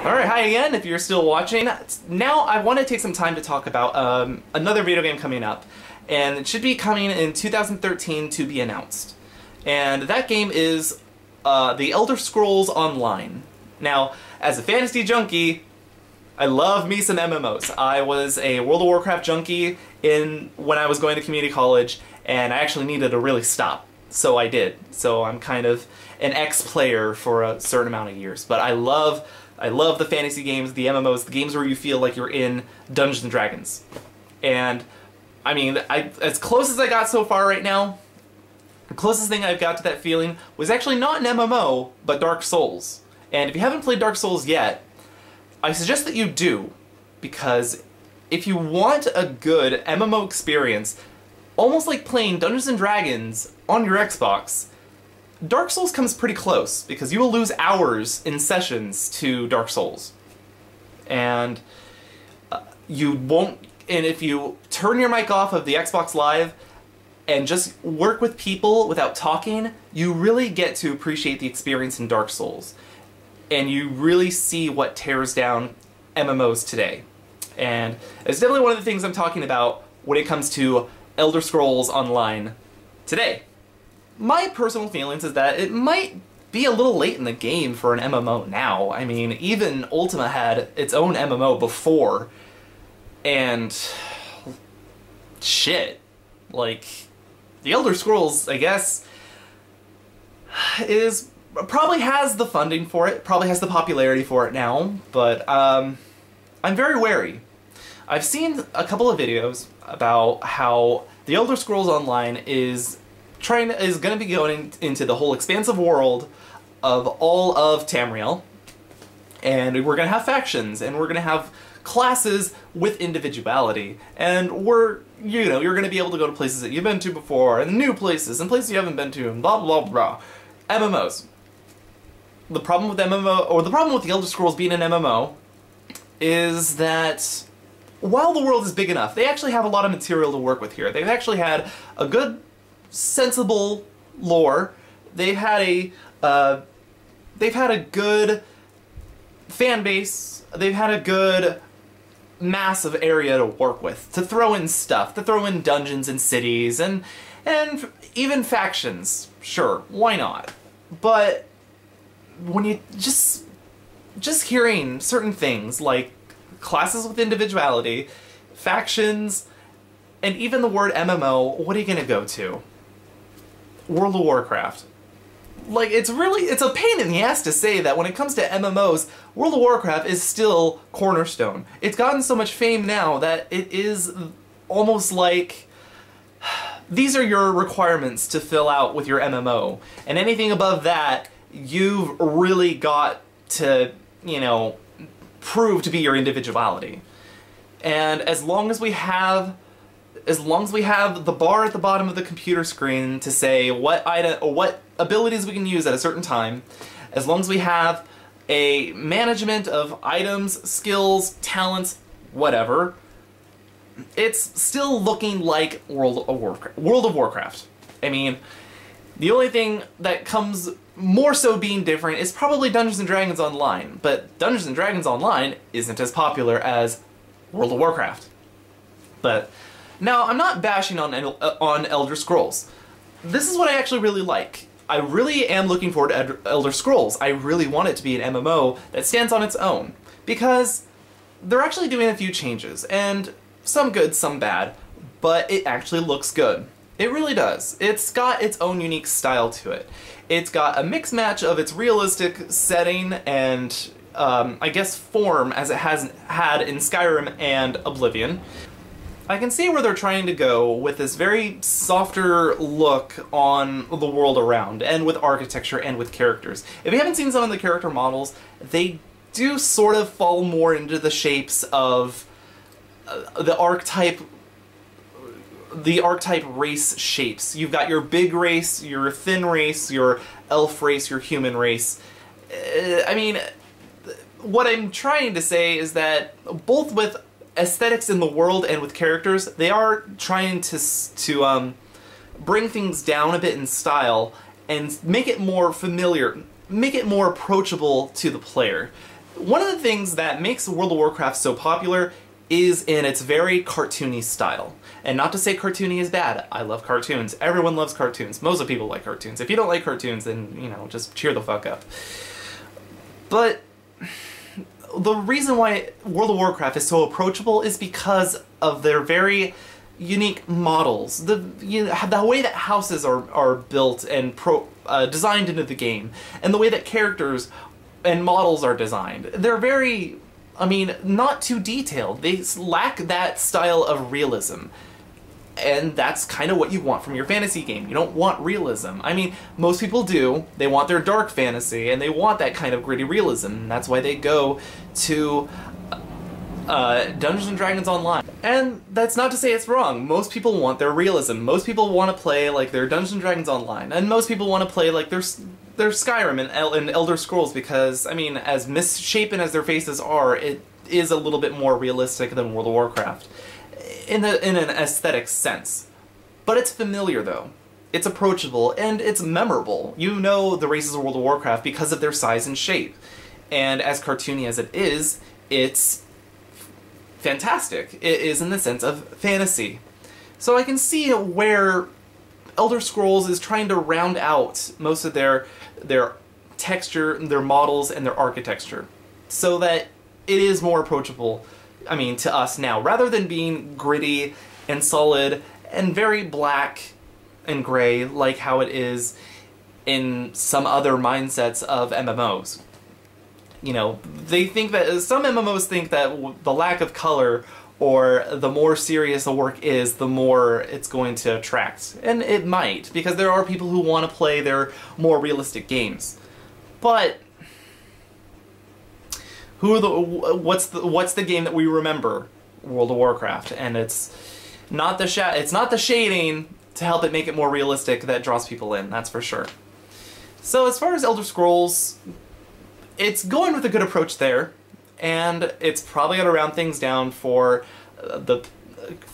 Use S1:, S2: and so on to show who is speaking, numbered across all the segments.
S1: Alright, hi again, if you're still watching. Now I want to take some time to talk about another video game coming up. And it should be coming in 2013 to be announced. And that game is The Elder Scrolls Online. Now, as a fantasy junkie, I love me some MMOs. I was a World of Warcraft junkie when I was going to community college, and I actually needed to really stop. So I did. So I'm kind of an ex-player for a certain amount of years. But I love the fantasy games, the MMOs, the games where you feel like you're in Dungeons & Dragons. And, I mean, as close as I got so far right now, the closest thing I've got to that feeling was actually not an MMO, but Dark Souls. And if you haven't played Dark Souls yet, I suggest that you do, because if you want a good MMO experience, almost like playing Dungeons & Dragons on your Xbox, Dark Souls comes pretty close, because you will lose hours in sessions to Dark Souls. And you won't, and if you turn your mic off of the Xbox Live and just work with people without talking, you really get to appreciate the experience in Dark Souls. And you really see what tears down MMOs today. And it's definitely one of the things I'm talking about when it comes to Elder Scrolls Online today. My personal feelings is that it might be a little late in the game for an MMO now. I mean, even Ultima had its own MMO before, and shit, like, the Elder Scrolls, I guess, probably has the funding for it, probably has the popularity for it now, but I'm very wary. I've seen a couple of videos about how the Elder Scrolls Online is going to be going into the whole expansive world of all of Tamriel, and we're going to have factions, and we're going to have classes with individuality, and you're going to be able to go to places that you've been to before, and new places, and places you haven't been to, and blah blah blah. MMOs. The problem with the problem with the Elder Scrolls being an MMO is that while the world is big enough, they actually have a lot of material to work with here. They've actually had a good, sensible lore. They've had a good fan base. They've had a good massive area to work with, to throw in stuff, to throw in dungeons and cities, and even factions. Sure, why not? But when you just hearing certain things like classes with individuality, factions, and even the word MMO, what are you gonna go to? World of Warcraft. Like, it's a pain in the ass to say that when it comes to MMOs, World of Warcraft is still cornerstone. It's gotten so much fame now that it is almost like these are your requirements to fill out with your MMO. And anything above that, you've really got to, prove to be your individuality. And as long as we have the bar at the bottom of the computer screen to say what abilities we can use at a certain time, as long as we have a management of items, skills, talents, whatever, it's still looking like World of Warcraft. I mean, the only thing that comes more so being different is probably Dungeons & Dragons Online, but Dungeons & Dragons Online isn't as popular as World of Warcraft. But now, I'm not bashing on Elder Scrolls. This is what I actually really like. I really am looking forward to Elder Scrolls. I really want it to be an MMO that stands on its own, because they're actually doing a few changes, and some good, some bad, but it actually looks good. It really does. It's got its own unique style to it. It's got a mix match of its realistic setting and, I guess, form as it has had in Skyrim and Oblivion. I can see where they're trying to go with this very softer look on the world around, and with architecture and with characters. If you haven't seen some of the character models, they do sort of fall more into the shapes of the archetype race shapes. You've got your big race, your thin race, your elf race, your human race. I mean, what I'm trying to say is that both with aesthetics in the world and with characters, they are trying to bring things down a bit in style and make it more familiar, make it more approachable to the player. one of the things that makes World of Warcraft so popular is in its very cartoony style. And not to say cartoony is bad. I love cartoons. Everyone loves cartoons. Most of the people like cartoons. If you don't like cartoons, then, you know, just cheer the fuck up. But the reason why World of Warcraft is so approachable is because of their very unique models. The way that houses are built and designed into the game, and the way that characters and models are designed. They're very, I mean, not too detailed. They lack that style of realism. And that's kind of what you want from your fantasy game. You don't want realism. I mean, most people do. They want their dark fantasy, and they want that kind of gritty realism. And that's why they go to Dungeons & Dragons Online. And that's not to say it's wrong. Most people want their realism. Most people want to play like their Dungeons & Dragons Online. And most people want to play like their Skyrim and Elder Scrolls because, I mean, as misshapen as their faces are, it is a little bit more realistic than World of Warcraft. In an aesthetic sense. But it's familiar though. It's approachable and it's memorable. You know the races of World of Warcraft because of their size and shape. And as cartoony as it is, it's fantastic. It is in the sense of fantasy. So I can see where Elder Scrolls is trying to round out most of their texture, their models, and their architecture. So that it is more approachable, I mean, to us now, rather than being gritty and solid and very black and gray like how it is in some other mindsets of MMOs. You know, they think that, some MMOs think that the lack of color or the more serious a work is, the more it's going to attract. And it might, because there are people who want to play their more realistic games. But what's the game that we remember? World of Warcraft, and it's not the shading to help it make it more realistic that draws people in, that's for sure. So as far as Elder Scrolls, it's going with a good approach there, and it's probably gonna round things down for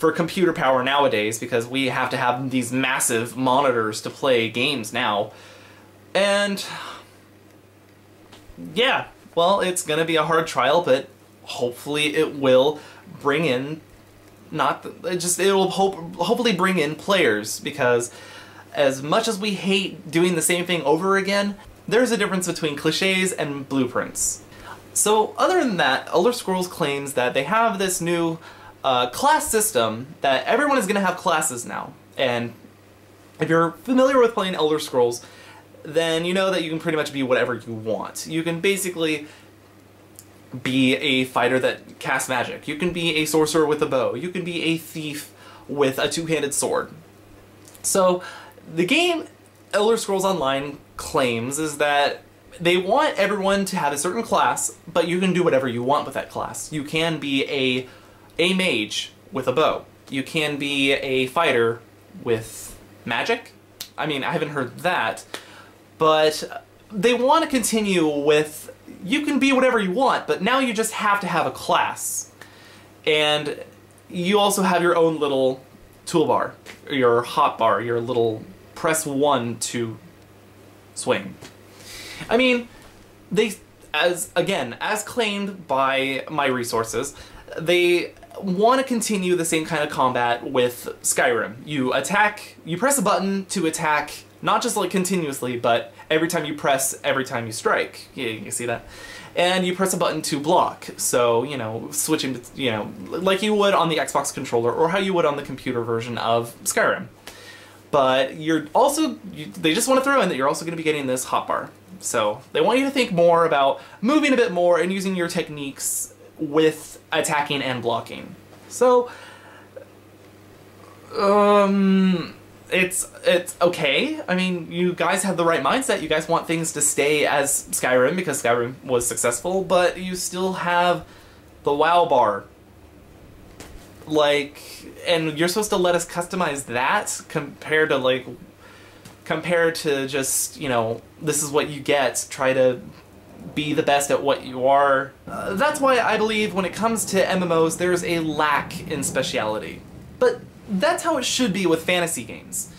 S1: computer power nowadays, because we have to have these massive monitors to play games now. And yeah, well, it's gonna be a hard trial, but hopefully it will bring in hopefully bring in players, because as much as we hate doing the same thing over again, there's a difference between cliches and blueprints. So other than that, Elder Scrolls claims that they have this new class system, that everyone is going to have classes now. And if you're familiar with playing Elder Scrolls, then you know that you can pretty much be whatever you want. You can basically be a fighter that casts magic. You can be a sorcerer with a bow. You can be a thief with a two-handed sword. So the game Elder Scrolls Online claims is that they want everyone to have a certain class, but you can do whatever you want with that class. You can be a mage with a bow. You can be a fighter with magic. I mean, I haven't heard that, but they want to continue with, you can be whatever you want, but now you just have to have a class. And you also have your own little toolbar, your hotbar, your little press 1 to swing. I mean, as claimed by my resources, they want to continue the same kind of combat with Skyrim. You press a button to attack, not just like continuously, but every time you press, every time you strike. Yeah, you can see that. And you press a button to block. So, you know, switching, you know, like you would on the Xbox controller or how you would on the computer version of Skyrim. But they just want to throw in that you're also going to be getting this hotbar. So they want you to think more about moving a bit more and using your techniques with attacking and blocking. So, it's okay. I mean, you guys have the right mindset. You guys want things to stay as Skyrim because Skyrim was successful, but you still have the WoW bar. Like, and you're supposed to let us customize that compared to just, you know, this is what you get, try to be the best at what you are. That's why I believe when it comes to MMOs, there's a lack in speciality. But that's how it should be with fantasy games.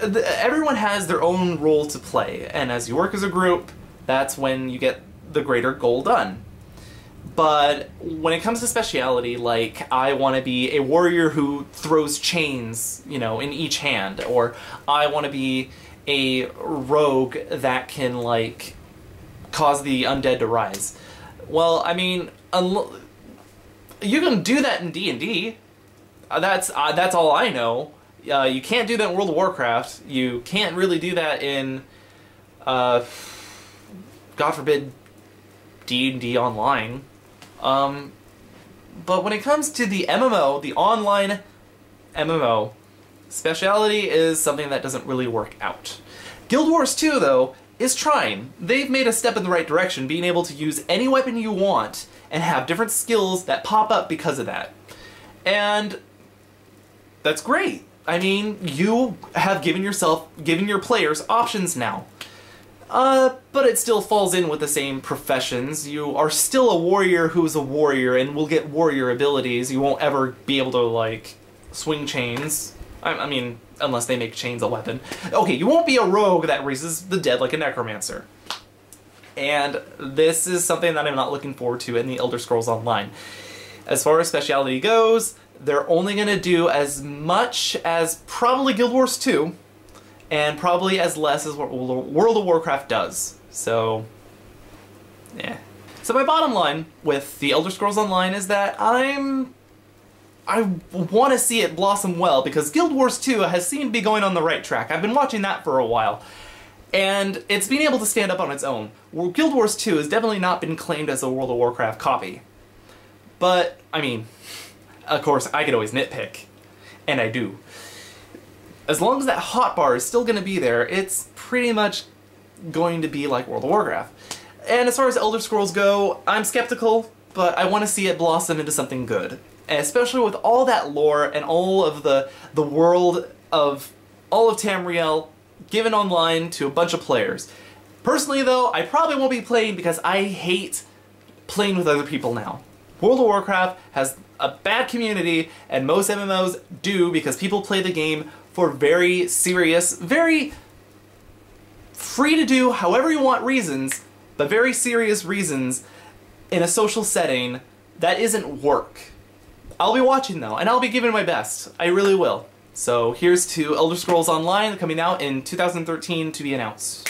S1: everyone has their own role to play, and as you work as a group, that's when you get the greater goal done. But when it comes to speciality, like, I want to be a warrior who throws chains, you know, in each hand, or I want to be a rogue that can, like, cause the undead to rise. Well, I mean, you can do that in D&D. That's all I know. You can't do that in World of Warcraft. You can't really do that in, God forbid, D&D Online. But when it comes to the MMO, the online MMO, speciality is something that doesn't really work out. Guild Wars 2, though, is trying. They've made a step in the right direction, being able to use any weapon you want and have different skills that pop up because of that. And that's great. I mean, you have given your players options now. But it still falls in with the same professions. You are still a warrior who's a warrior and will get warrior abilities. You won't ever be able to, like, swing chains. I mean, unless they make chains a weapon. Okay, you won't be a rogue that raises the dead like a necromancer. And this is something that I'm not looking forward to in the Elder Scrolls Online. As far as speciality goes, they're only going to do as much as probably Guild Wars 2, and probably as less as what World of Warcraft does. So, yeah. So my bottom line with the Elder Scrolls Online is that I want to see it blossom well, because Guild Wars 2 has seemed to be going on the right track. I've been watching that for a while, and it's been able to stand up on its own. Guild Wars 2 has definitely not been claimed as a World of Warcraft copy. But, I mean, of course, I could always nitpick, and I do. As long as that hotbar is still going to be there, it's pretty much going to be like World of Warcraft. And as far as Elder Scrolls go, I'm skeptical, but I want to see it blossom into something good. And especially with all that lore and all of the world of all of Tamriel given online to a bunch of players. Personally, though, I probably won't be playing because I hate playing with other people now. World of Warcraft has a bad community, and most MMOs do, because people play the game for very serious, very free to do however you want reasons, but very serious reasons in a social setting that isn't work. I'll be watching though, and I'll be giving my best. I really will. So here's to Elder Scrolls Online, coming out in 2013 to be announced.